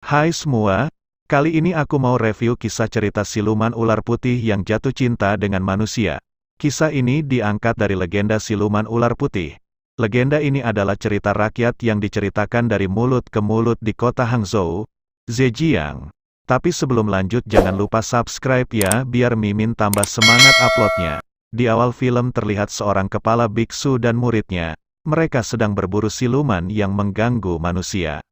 Hai semua, kali ini aku mau review kisah cerita siluman ular putih yang jatuh cinta dengan manusia. Kisah ini diangkat dari legenda siluman ular putih. Legenda ini adalah cerita rakyat yang diceritakan dari mulut ke mulut di kota Hangzhou, Zhejiang. Tapi sebelum lanjut jangan lupa subscribe ya biar Mimin tambah semangat uploadnya. Di awal film terlihat seorang kepala biksu dan muridnya. Mereka sedang berburu siluman yang mengganggu manusia.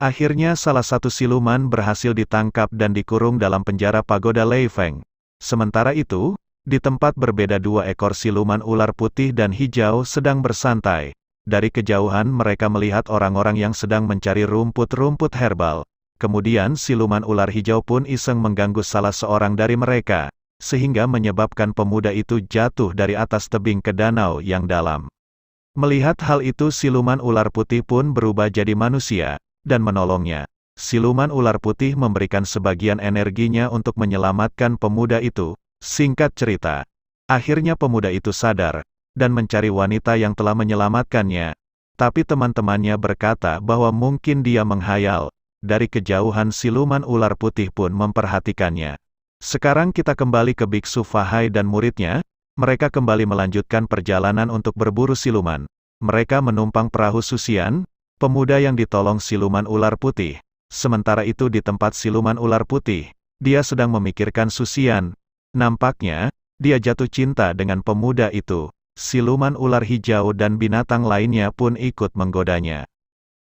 Akhirnya salah satu siluman berhasil ditangkap dan dikurung dalam penjara pagoda Leifeng. Sementara itu, di tempat berbeda dua ekor siluman ular putih dan hijau sedang bersantai. Dari kejauhan mereka melihat orang-orang yang sedang mencari rumput-rumput herbal. Kemudian siluman ular hijau pun iseng mengganggu salah seorang dari mereka, sehingga menyebabkan pemuda itu jatuh dari atas tebing ke danau yang dalam. Melihat hal itu siluman ular putih pun berubah jadi manusia, dan menolongnya. Siluman ular putih memberikan sebagian energinya untuk menyelamatkan pemuda itu. Singkat cerita, akhirnya pemuda itu sadar, dan mencari wanita yang telah menyelamatkannya. Tapi teman-temannya berkata bahwa mungkin dia menghayal. Dari kejauhan siluman ular putih pun memperhatikannya. Sekarang kita kembali ke Biksu Fahai dan muridnya. Mereka kembali melanjutkan perjalanan untuk berburu siluman. Mereka menumpang perahu Susian, pemuda yang ditolong siluman ular putih. Sementara itu di tempat siluman ular putih, dia sedang memikirkan Susian. Nampaknya, dia jatuh cinta dengan pemuda itu. Siluman ular hijau dan binatang lainnya pun ikut menggodanya.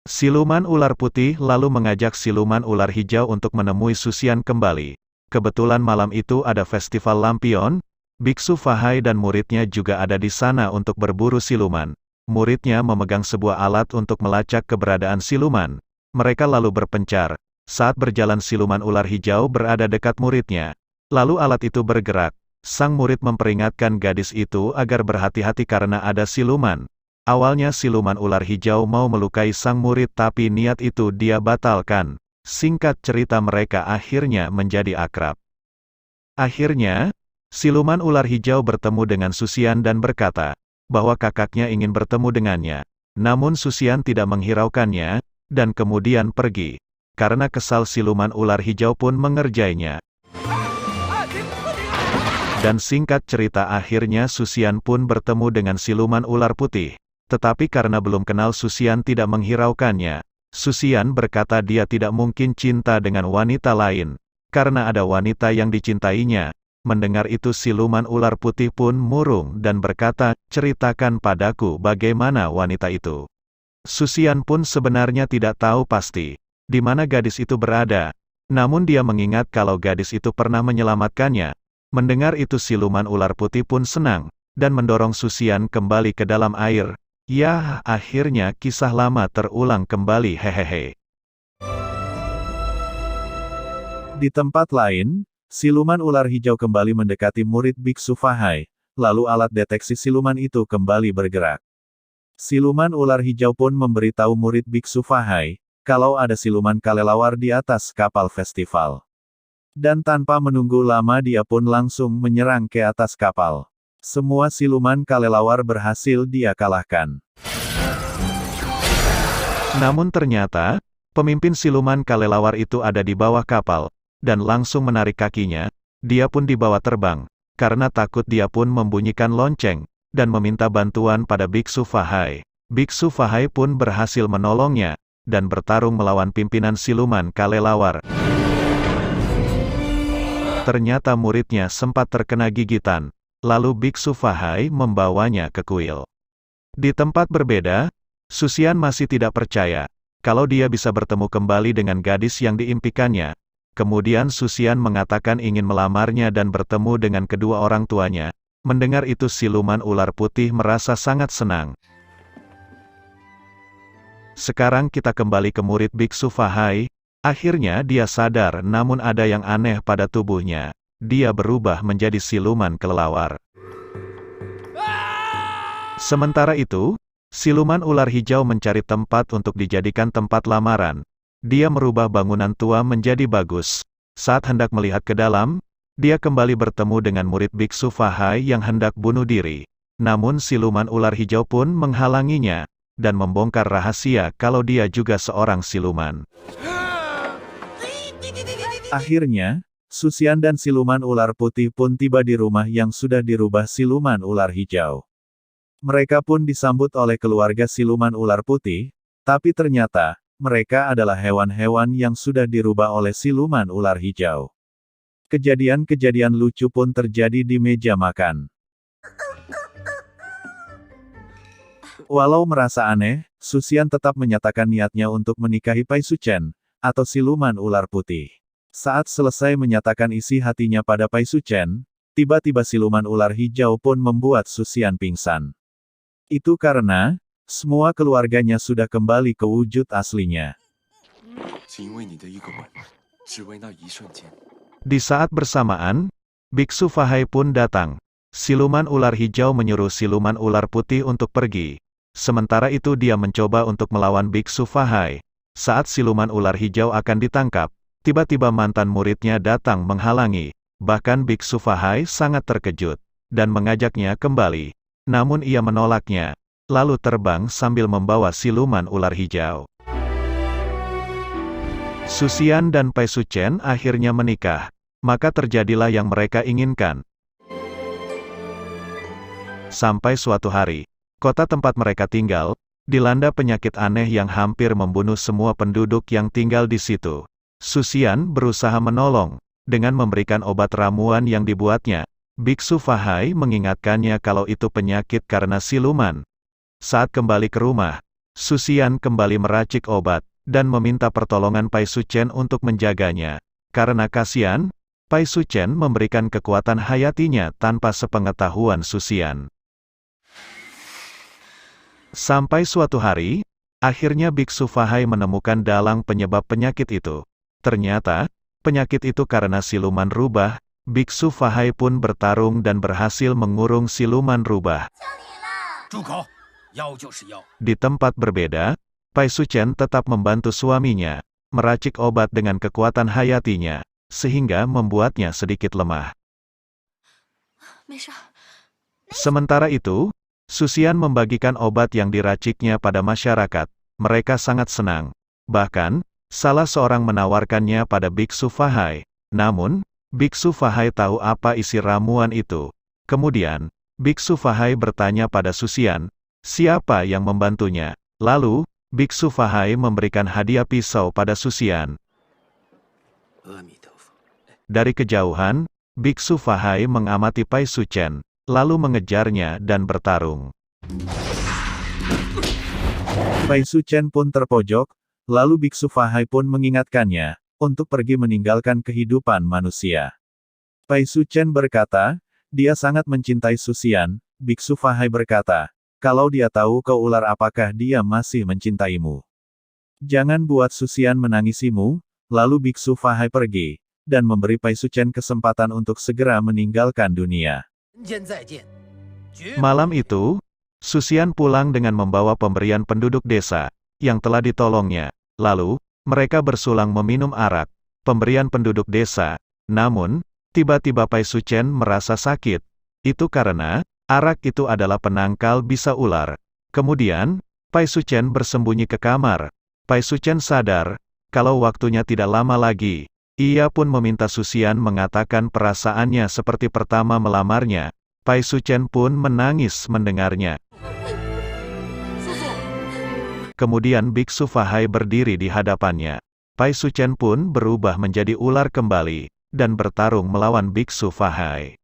Siluman ular putih lalu mengajak siluman ular hijau untuk menemui Susian kembali. Kebetulan malam itu ada festival lampion. Biksu Fahai dan muridnya juga ada di sana untuk berburu siluman. Muridnya memegang sebuah alat untuk melacak keberadaan siluman. Mereka lalu berpencar. Saat berjalan siluman ular hijau berada dekat muridnya. Lalu alat itu bergerak. Sang murid memperingatkan gadis itu agar berhati-hati karena ada siluman. Awalnya siluman ular hijau mau melukai sang murid tapi niat itu dia batalkan. Singkat cerita mereka akhirnya menjadi akrab. Akhirnya, siluman ular hijau bertemu dengan Susian dan berkata, bahwa kakaknya ingin bertemu dengannya. Namun Susian tidak menghiraukannya, dan kemudian pergi. Karena kesal siluman ular hijau pun mengerjainya. Dan singkat cerita akhirnya Susian pun bertemu dengan siluman ular putih. Tetapi karena belum kenal Susian tidak menghiraukannya. Susian berkata dia tidak mungkin cinta dengan wanita lain. Karena ada wanita yang dicintainya. Mendengar itu siluman ular putih pun murung dan berkata, ceritakan padaku bagaimana wanita itu. Susian pun sebenarnya tidak tahu pasti, di mana gadis itu berada. Namun dia mengingat kalau gadis itu pernah menyelamatkannya. Mendengar itu siluman ular putih pun senang, dan mendorong Susian kembali ke dalam air. Yah, akhirnya kisah lama terulang kembali hehehe. Di tempat lain, siluman ular hijau kembali mendekati murid Biksu Fahai, lalu alat deteksi siluman itu kembali bergerak. Siluman ular hijau pun memberitahu murid Biksu Fahai, kalau ada siluman kelelawar di atas kapal festival. Dan tanpa menunggu lama dia pun langsung menyerang ke atas kapal. Semua siluman kelelawar berhasil dia kalahkan. Namun ternyata, pemimpin siluman kelelawar itu ada di bawah kapal. Dan langsung menarik kakinya, dia pun dibawa terbang, karena takut dia pun membunyikan lonceng, dan meminta bantuan pada Biksu Fahai. Biksu Fahai pun berhasil menolongnya, dan bertarung melawan pimpinan siluman kelelawar. Ternyata muridnya sempat terkena gigitan, lalu Biksu Fahai membawanya ke kuil. Di tempat berbeda, Susian masih tidak percaya, kalau dia bisa bertemu kembali dengan gadis yang diimpikannya. Kemudian Susian mengatakan ingin melamarnya dan bertemu dengan kedua orang tuanya. Mendengar itu siluman ular putih merasa sangat senang. Sekarang kita kembali ke murid Biksu Fahai. Akhirnya dia sadar namun ada yang aneh pada tubuhnya. Dia berubah menjadi siluman kelelawar. Sementara itu, siluman ular hijau mencari tempat untuk dijadikan tempat lamaran. Dia merubah bangunan tua menjadi bagus. Saat hendak melihat ke dalam, dia kembali bertemu dengan murid Biksu Fahai yang hendak bunuh diri. Namun siluman ular hijau pun menghalanginya, dan membongkar rahasia kalau dia juga seorang siluman. Akhirnya, Susian dan siluman ular putih pun tiba di rumah yang sudah dirubah siluman ular hijau. Mereka pun disambut oleh keluarga siluman ular putih, tapi ternyata, mereka adalah hewan-hewan yang sudah dirubah oleh siluman ular hijau. Kejadian-kejadian lucu pun terjadi di meja makan. Walau merasa aneh, Susian tetap menyatakan niatnya untuk menikahi Pai Suchen, atau siluman ular putih. Saat selesai menyatakan isi hatinya pada Pai Suchen, tiba-tiba siluman ular hijau pun membuat Susian pingsan. Itu karena, semua keluarganya sudah kembali ke wujud aslinya. Di saat bersamaan, Biksu Fahai pun datang. Siluman ular hijau menyuruh siluman ular putih untuk pergi. Sementara itu dia mencoba untuk melawan Biksu Fahai. Saat siluman ular hijau akan ditangkap, tiba-tiba mantan muridnya datang menghalangi. Bahkan Biksu Fahai sangat terkejut, dan mengajaknya kembali. Namun ia menolaknya, lalu terbang sambil membawa siluman ular hijau. Susian dan Pai Suchen akhirnya menikah. Maka terjadilah yang mereka inginkan. Sampai suatu hari, kota tempat mereka tinggal, dilanda penyakit aneh yang hampir membunuh semua penduduk yang tinggal di situ. Susian berusaha menolong, dengan memberikan obat ramuan yang dibuatnya. Biksu Fahai mengingatkannya kalau itu penyakit karena siluman. Saat kembali ke rumah, Susian kembali meracik obat, dan meminta pertolongan Pai Suchen untuk menjaganya. Karena kasihan, Pai Suchen memberikan kekuatan hayatinya tanpa sepengetahuan Susian. Sampai suatu hari, akhirnya Biksu Fahai menemukan dalang penyebab penyakit itu. Ternyata, penyakit itu karena siluman rubah. Biksu Fahai pun bertarung dan berhasil mengurung siluman rubah. Di tempat berbeda, Pai Suchen tetap membantu suaminya, meracik obat dengan kekuatan hayatinya, sehingga membuatnya sedikit lemah. Sementara itu, Susian membagikan obat yang diraciknya pada masyarakat. Mereka sangat senang. Bahkan, salah seorang menawarkannya pada Biksu Fahai. Namun, Biksu Fahai tahu apa isi ramuan itu. Kemudian, Biksu Fahai bertanya pada Susian, siapa yang membantunya. Lalu, Biksu Fahai memberikan hadiah pisau pada Susian. Dari kejauhan, Biksu Fahai mengamati Pai Suchen, lalu mengejarnya dan bertarung. Pai Suchen pun terpojok, lalu Biksu Fahai pun mengingatkannya, untuk pergi meninggalkan kehidupan manusia. Pai Suchen berkata, dia sangat mencintai Susian. Biksu Fahai berkata, kalau dia tahu kau ular apakah dia masih mencintaimu? Jangan buat Susian menangisimu. Lalu Biksu Fahai pergi, dan memberi Pai Suchen kesempatan untuk segera meninggalkan dunia. Malam itu, Susian pulang dengan membawa pemberian penduduk desa, yang telah ditolongnya. Lalu, mereka bersulang meminum arak, pemberian penduduk desa. Namun, tiba-tiba Pai Suchen merasa sakit. Itu karena, arak itu adalah penangkal bisa ular. Kemudian, Pai Suchen bersembunyi ke kamar. Pai Suchen sadar, kalau waktunya tidak lama lagi. Ia pun meminta Susian mengatakan perasaannya seperti pertama melamarnya. Pai Suchen pun menangis mendengarnya. Kemudian Biksu Fahai berdiri di hadapannya. Pai Suchen pun berubah menjadi ular kembali, dan bertarung melawan Biksu Fahai.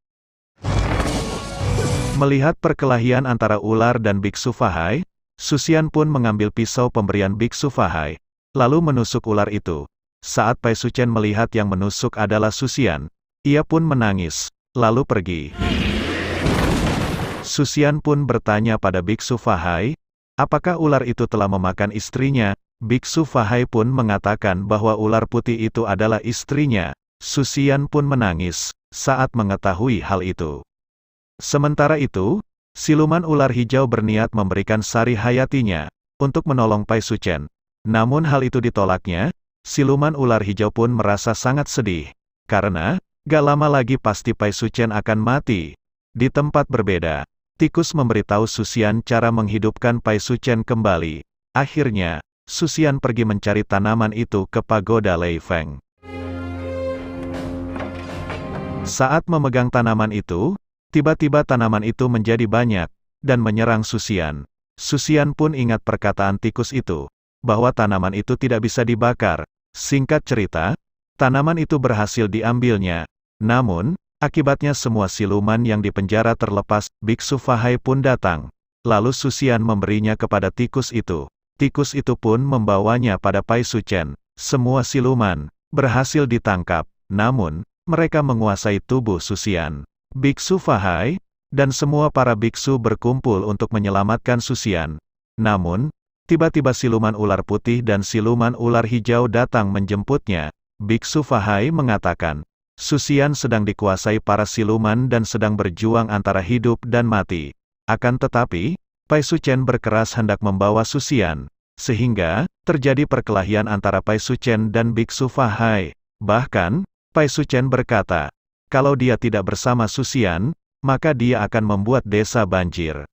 Melihat perkelahian antara ular dan Biksu Fahai, Susian pun mengambil pisau pemberian Biksu Fahai, lalu menusuk ular itu. Saat Pai Suchen melihat yang menusuk adalah Susian, ia pun menangis, lalu pergi. Susian pun bertanya pada Biksu Fahai, apakah ular itu telah memakan istrinya? Biksu Fahai pun mengatakan bahwa ular putih itu adalah istrinya. Susian pun menangis saat mengetahui hal itu. Sementara itu, siluman ular hijau berniat memberikan sari hayatinya untuk menolong Pai Suchen. Namun hal itu ditolaknya. Siluman ular hijau pun merasa sangat sedih, karena, gak lama lagi pasti Pai Suchen akan mati. Di tempat berbeda, tikus memberitahu Susian cara menghidupkan Pai Suchen kembali. Akhirnya, Susian pergi mencari tanaman itu ke pagoda Lei Feng. Saat memegang tanaman itu, tiba-tiba tanaman itu menjadi banyak, dan menyerang Susian. Susian pun ingat perkataan tikus itu, bahwa tanaman itu tidak bisa dibakar. Singkat cerita, tanaman itu berhasil diambilnya. Namun, akibatnya semua siluman yang dipenjara terlepas. Biksu Fahai pun datang. Lalu Susian memberinya kepada tikus itu. Tikus itu pun membawanya pada Pai Suchen. Semua siluman berhasil ditangkap, namun mereka menguasai tubuh Susian. Biksu Fahai dan semua para biksu berkumpul untuk menyelamatkan Susian. Namun, tiba-tiba siluman ular putih dan siluman ular hijau datang menjemputnya. Biksu Fahai mengatakan, Susian sedang dikuasai para siluman dan sedang berjuang antara hidup dan mati. Akan tetapi, Pai Suchen berkeras hendak membawa Susian, sehingga terjadi perkelahian antara Pai Suchen dan Biksu Fahai. Bahkan, Pai Suchen berkata, kalau dia tidak bersama Susian, maka dia akan membuat desa banjir.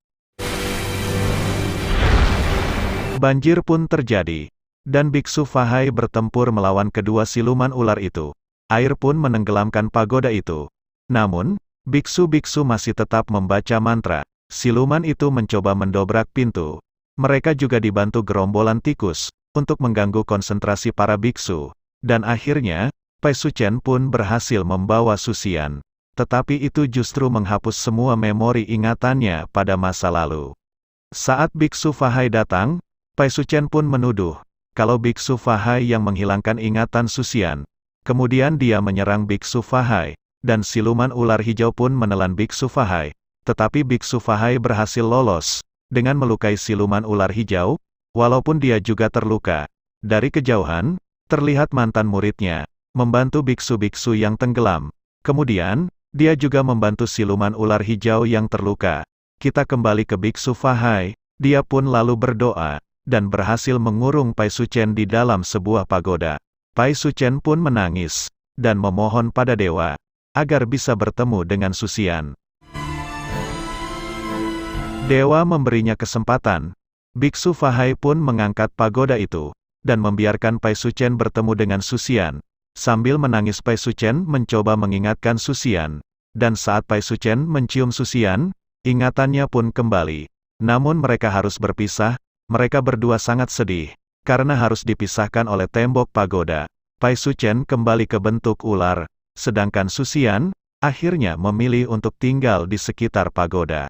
Banjir pun terjadi, dan Biksu Fahai bertempur melawan kedua siluman ular itu. Air pun menenggelamkan pagoda itu. Namun, biksu-biksu masih tetap membaca mantra. Siluman itu mencoba mendobrak pintu. Mereka juga dibantu gerombolan tikus, untuk mengganggu konsentrasi para biksu. Dan akhirnya, Pai Suchen pun berhasil membawa Susian. Tetapi itu justru menghapus semua memori ingatannya pada masa lalu. Saat Biksu Fahai datang, Pai Suchen pun menuduh, kalau Biksu Fahai yang menghilangkan ingatan Susian. Kemudian dia menyerang Biksu Fahai, dan siluman ular hijau pun menelan Biksu Fahai. Tetapi Biksu Fahai berhasil lolos, dengan melukai siluman ular hijau, walaupun dia juga terluka. Dari kejauhan, terlihat mantan muridnya, membantu biksu-biksu yang tenggelam. Kemudian, dia juga membantu siluman ular hijau yang terluka. Kita kembali ke Biksu Fahai, dia pun lalu berdoa, dan berhasil mengurung Pai Suchen di dalam sebuah pagoda. Pai Suchen pun menangis, dan memohon pada dewa, agar bisa bertemu dengan Susian. Dewa memberinya kesempatan. Biksu Fahai pun mengangkat pagoda itu, dan membiarkan Pai Suchen bertemu dengan Susian. Sambil menangis Pai Suchen mencoba mengingatkan Susian. Dan saat Pai Suchen mencium Susian, ingatannya pun kembali. Namun mereka harus berpisah, mereka berdua sangat sedih, karena harus dipisahkan oleh tembok pagoda. Pai Suchen kembali ke bentuk ular, sedangkan Susian, akhirnya memilih untuk tinggal di sekitar pagoda.